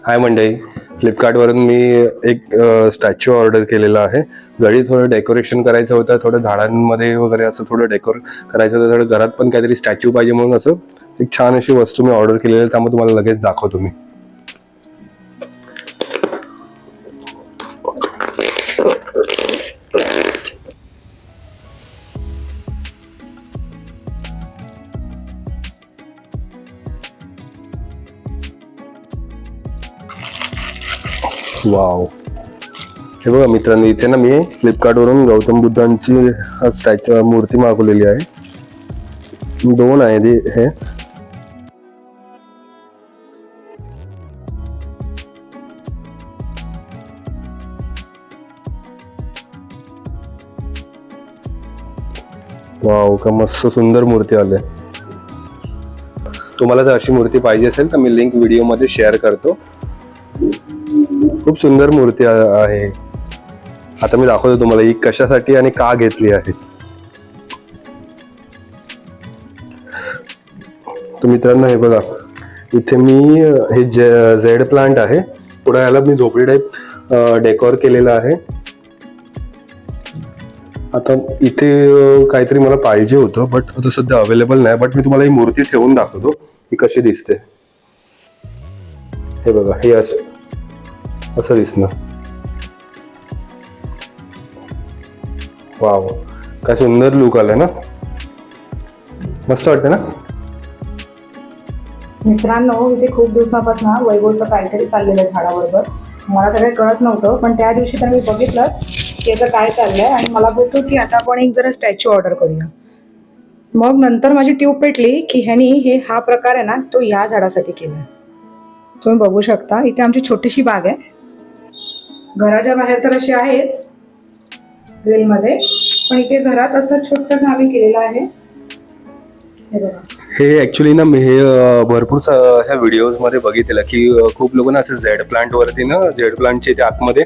हाय मंडळी, फ्लिपकार्टवरून मी एक स्टॅच्यू ऑर्डर केलेला आहे. घरी थोडं डेकोरेशन करायचं होतं, थोडं झाडांमध्ये वगैरे असं थोडं डेकोर करायचं होतं. थोडं घरात पण काहीतरी स्टॅच्यू पाहिजे म्हणून असं एक छान अशी वस्तू मी ऑर्डर केलेली आहे. त्यामुळे तुम्हाला लगेच दाखवतो मी. वाव, हे बघा मित्रांनो, इथे ना मी फ्लिपकार्टवरून गौतम बुद्धांची स्टॅच्यू मूर्ती मागवलेली आहे. 2 आहे हे. वाव, का मस्त सुंदर मूर्ती आली. तुम्हाला जर अशी मूर्ती पाहिजे असेल तर मी लिंक व्हिडिओमध्ये शेअर करतो. खूप सुंदर मूर्ती आहे. आता मी दाखवतो तुम्हाला ही कशासाठी आणि का घेतली आहे. तर मित्रांनो, हे बघा, इथे मी हे झेड प्लांट आहे. पुढे याला मी झोपडी टाईप डेकोर केलेला आहे. आता इथे काहीतरी मला पाहिजे होतं, बट आता सध्या अवेलेबल नाही. बट मी तुम्हाला ही मूर्ती ठेवून दाखवतो ही कशी दिसते. हे बघा, हे असं दिसणं. वाव, काय सुंदर लुक आलाय ना. मस्त वाटतं ना. मित्रांनो, इथे खूप दिवसापासून वैभवचं काहीतरी चाललेलं आहे झाडाबरोबर. मला तर काही कळत नव्हतं, पण त्या दिवशी तर मी बघितलं की याचं काय चाललंय आणि मला बोलतो की आता आपण एक जरा स्टॅच्यू ऑर्डर करूया. मग नंतर माझी ट्यूब पेटली की ह्यानी हा प्रकार आहे ना तो या झाडासाठी केला. तुम्ही बघू शकता इथे आमची छोटीशी बाग आहे. घराच्या बाहेर तर अशी आहेच ग्रिलमध्ये, पण इथे घरात असं छोटंसं आम्ही केलेलं आहे. हे बघा, हे ऍक्च्युली ना मी हे भरपूर अशा व्हिडिओज मध्ये बघितलेलं की खूप लोक ना असं झेड प्लांट वरती ना झेड प्लांटचे ते आतमध्ये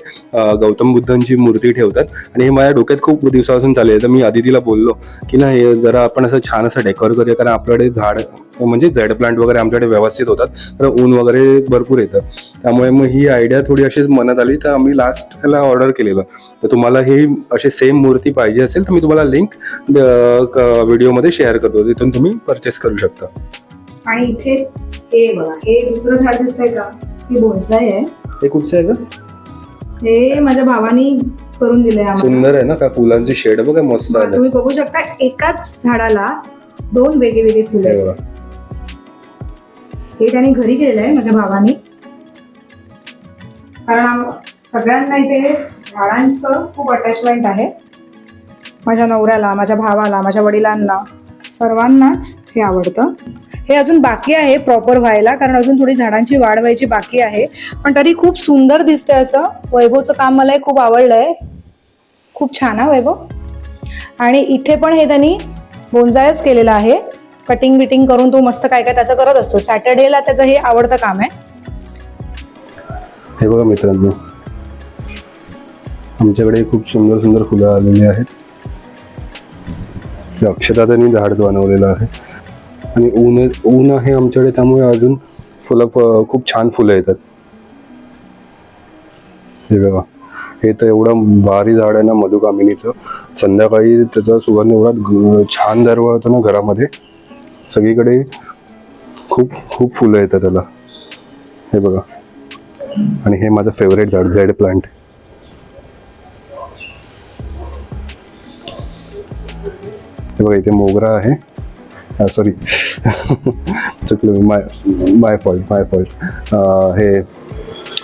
गौतम बुद्धांची मूर्ती ठेवतात. आणि हे माझ्या डोक्यात खूप दिवसापासून चालले. तर मी अदितीला बोललो की ना हे जरा आपण असं छान असं डेकोर करूया, कारण आपल्याकडे झाड म्हणजे झेड प्लांट वगैरे आमच्याकडे व्यवस्थित होतात, तर ऊन वगैरे भरपूर येतं. त्यामुळे मग ही आयडिया थोडी अशीच मनात आली, तर आम्ही लास्ट ह्याला ऑर्डर केलेलं. तर तुम्हाला ही अशी सेम मूर्ती पाहिजे असेल तर मी तुम्हाला लिंक व्हिडिओमध्ये शेअर करतो, तिथून तुम्ही परचेस करू शकता. आणि इथे हे बघा, हे दुसरं झाड दिसतंय का, हे बोन्साई आहे. हे कुठचं आहे का? हे माझ्या भावानी करून दिलंय आम्हाला. सुंदर आहे ना, का फुलांची शेड बघा मस्त आलं. तुम्ही बघू शकता एकाच झाडाला 2 वेगवेगळे फुलं आहेत. हे त्यांनी घरी केलंय माझ्या भावानी, कारण सगळ्यांना इथे झाडांचं खूप अटॅचमेंट आहे. माझ्या नवऱ्याला, माझ्या भावाला, माझ्या वडिलांना, सर्वांनाच हे आवडतं. हे अजून बाकी आहे प्रॉपर व्हायला, कारण अजून थोडी झाडांची वाढ व्हायची बाकी आहे, पण तरी खूप सुंदर दिसतंय. असं वैभवचं काम मलाही खूप आवडलंय. खूप छान आहे वैभव. आणि इथे पण हे त्यांनी बोन्सायच केलेलं आहे. कटिंग बिटिंग करून तो मस्त काय काय त्याचं करत असतो. सॅटर्डेला त्याचं हे आवडतं काम आहे. हे बघा मित्रांनो, आमच्याकडे खूप सुंदर सुंदर फुलं आलेली आहेत. अक्षता त्यांनी झाड बनवलेलं आहे आणि ऊन आहे आमच्याकडे, त्यामुळे अजून फुलं खूप छान फुलं येतात. हे बघा, हे तर एवढं भारी झाड आहे ना मधुकामिनीचं. संध्याकाळी त्याचा सुगंध एवढा छान दरवळतो ना घरामध्ये. सगळीकडे खूप खूप फुलं येतात त्याला. हे बघा, आणि हे माझं फेवरेट झाड झेड प्लांट. हे बघा, इथे मोगरा आहे. सॉरी चुकलं, माय फॉल्ट. हे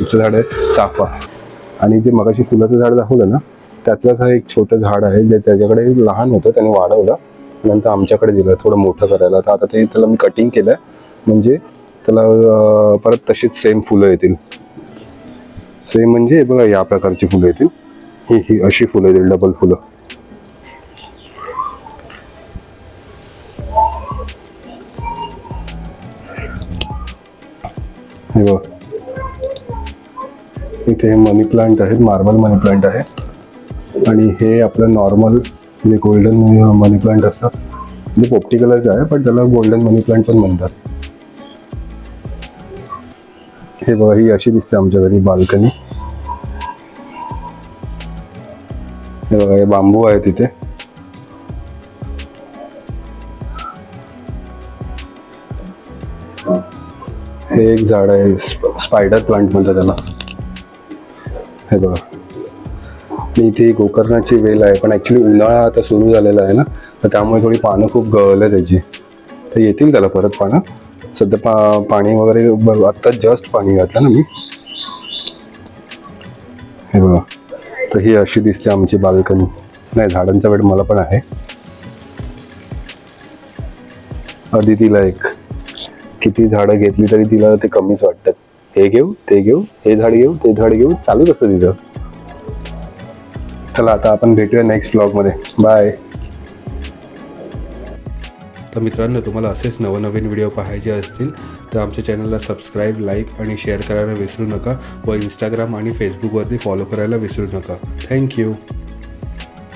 झाड आहे चाफा. आणि जे मगाशी फुलाचं झाड दाखवलं ना, त्यातलंच हा एक छोटं झाड आहे जे त्याच्याकडे लहान होतं, त्याने वाढवलं, नंतर आमच्याकडे दिलं थोडं मोठं करायला. तर आता त्याला मी कटिंग केलंय, म्हणजे त्याला परत तशीच सेम फुलं येतील. सेम म्हणजे बघा या प्रकारची फुलं येतील. ही अशी फुलं येतील, डबल फुलं. हे बघ, इथे मनी प्लांट आहेत, मार्बल मनी प्लांट आहे. आणि हे आपलं नॉर्मल जे गोल्डन मनी प्लांट असतात, जे पोपटी कलरचे आहे, पण त्याला गोल्डन मनी प्लांट पण म्हणतात. हे बघा, ही अशी दिसते आमच्या घरी बाल्कनी. हे बघा, हे बांबू आहे तिथे. हे एक झाड आहे, स्पायडर प्लांट म्हणतात त्याला. हे बघा, इथे गोकर्णाची वेल आहे, पण ॲक्च्युली उन्हाळा आता सुरू झालेला आहे ना, तर त्यामुळे थोडी पानं खूप गळले त्याची. तर येतील त्याला परत पानं. सध्या पाणी वगैरे आत्ता जस्ट पाणी घातलं ना मी. हे बघा, तर ही अशी दिसते आमची बाल्कनी. नाही, झाडांचा वेळ मला पण आहे. आधी तिला एक किती झाडं घेतली तरी तिला ते कमीच वाटतात. हे घेऊ, ते घेऊ, हे झाड घेऊ, ते झाड घेऊ, चालूच असतं तिथं. चला, आता आपण भेटूया नेक्स्ट ब्लॉगमध्ये. बाय. तर मित्रांनो, तुम्हाला असेच नवनवीन व्हिडिओ पाहायचे असतील तर आमच्या चॅनलला सबस्क्राईब, लाईक आणि शेअर करायला विसरू नका व इंस्टाग्राम आणि फेसबुकवरती फॉलो करायला विसरू नका. थँक्यू.